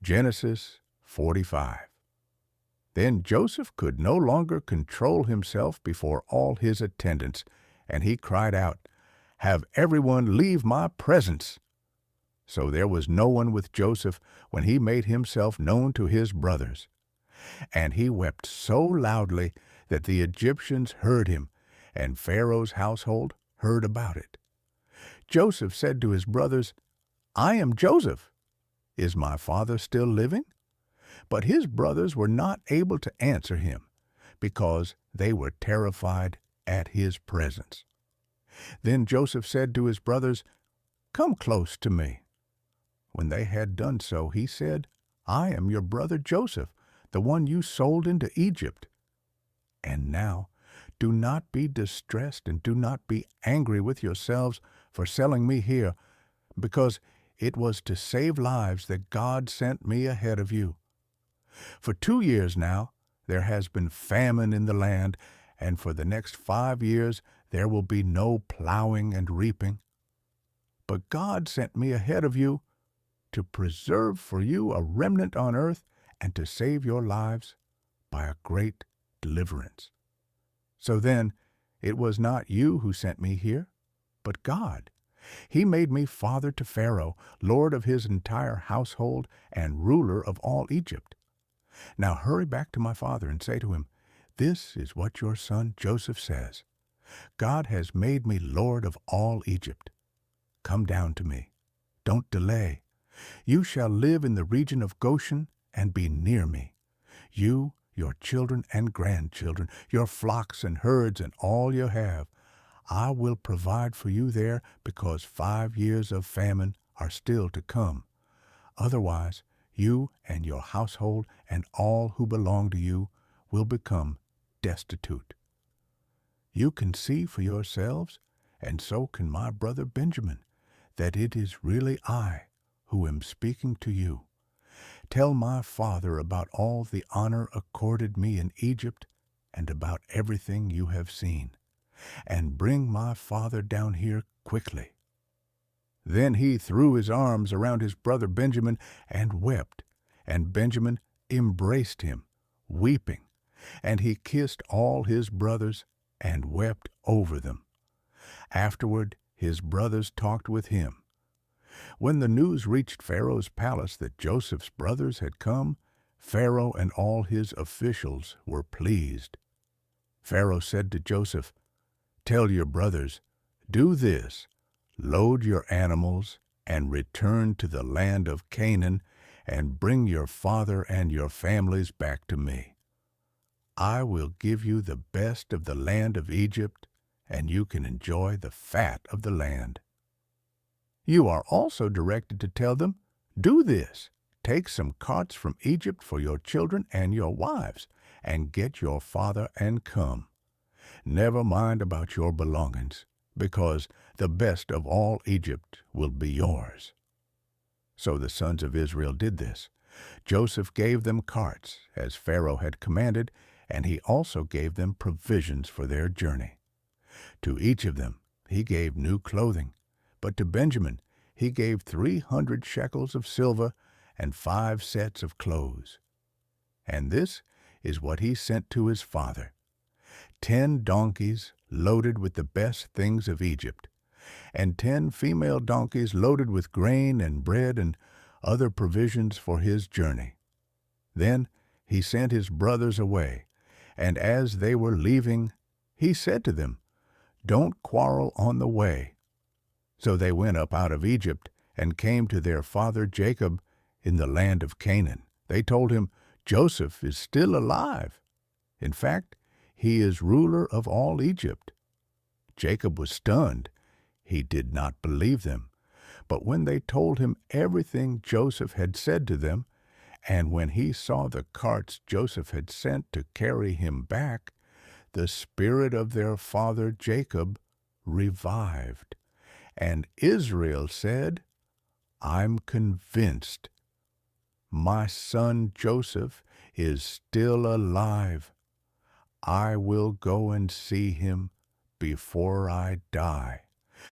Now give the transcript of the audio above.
Genesis 45. Then Joseph could no longer control himself before all his attendants, and he cried out, "Have everyone leave my presence!" So there was no one with Joseph when he made himself known to his brothers. And he wept so loudly that the Egyptians heard him, and Pharaoh's household heard about it. Joseph said to his brothers, "I am Joseph. Is my father still living?" But his brothers were not able to answer him, because they were terrified at his presence. Then Joseph said to his brothers, "Come close to me." When they had done so, he said, "I am your brother Joseph, the one you sold into Egypt. And now, do not be distressed and do not be angry with yourselves for selling me here, because it was to save lives that God sent me ahead of you. For 2 years now, there has been famine in the land, and for the next 5 years there will be no plowing and reaping. But God sent me ahead of you to preserve for you a remnant on earth and to save your lives by a great deliverance. So then, it was not you who sent me here, but God. He made me father to Pharaoh, lord of his entire household and ruler of all Egypt. Now hurry back to my father and say to him, 'This is what your son Joseph says. God has made me lord of all Egypt. Come down to me. Don't delay. You shall live in the region of Goshen and be near me. You, your children and grandchildren, your flocks and herds and all you have. I will provide for you there, because 5 years of famine are still to come. Otherwise, you and your household and all who belong to you will become destitute. You can see for yourselves, and so can my brother Benjamin, that it is really I who am speaking to you. Tell my father about all the honor accorded me in Egypt and about everything you have seen, and bring my father down here quickly." Then he threw his arms around his brother Benjamin and wept, and Benjamin embraced him, weeping, and he kissed all his brothers and wept over them. Afterward his brothers talked with him. When the news reached Pharaoh's palace that Joseph's brothers had come, Pharaoh and all his officials were pleased. Pharaoh said to Joseph, "Tell your brothers, do this, load your animals and return to the land of Canaan and bring your father and your families back to me. I will give you the best of the land of Egypt, and you can enjoy the fat of the land." You are also directed to tell them, "Do this, take some carts from Egypt for your children and your wives, and get your father and come. Never mind about your belongings, because the best of all Egypt will be yours." So the sons of Israel did this. Joseph gave them carts, as Pharaoh had commanded, and he also gave them provisions for their journey. To each of them he gave new clothing, but to Benjamin he gave 300 shekels of silver and 5 sets of clothes. And this is what he sent to his father: 10 donkeys loaded with the best things of Egypt, and 10 female donkeys loaded with grain and bread and other provisions for his journey. Then he sent his brothers away, and as they were leaving, he said to them, "Don't quarrel on the way." So they went up out of Egypt and came to their father Jacob in the land of Canaan. They told him, "Joseph is still alive. In fact, he is ruler of all Egypt." Jacob was stunned. He did not believe them. But when they told him everything Joseph had said to them, and when he saw the carts Joseph had sent to carry him back, the spirit of their father Jacob revived. And Israel said, "I'm convinced my son Joseph is still alive. I will go and see him before I die."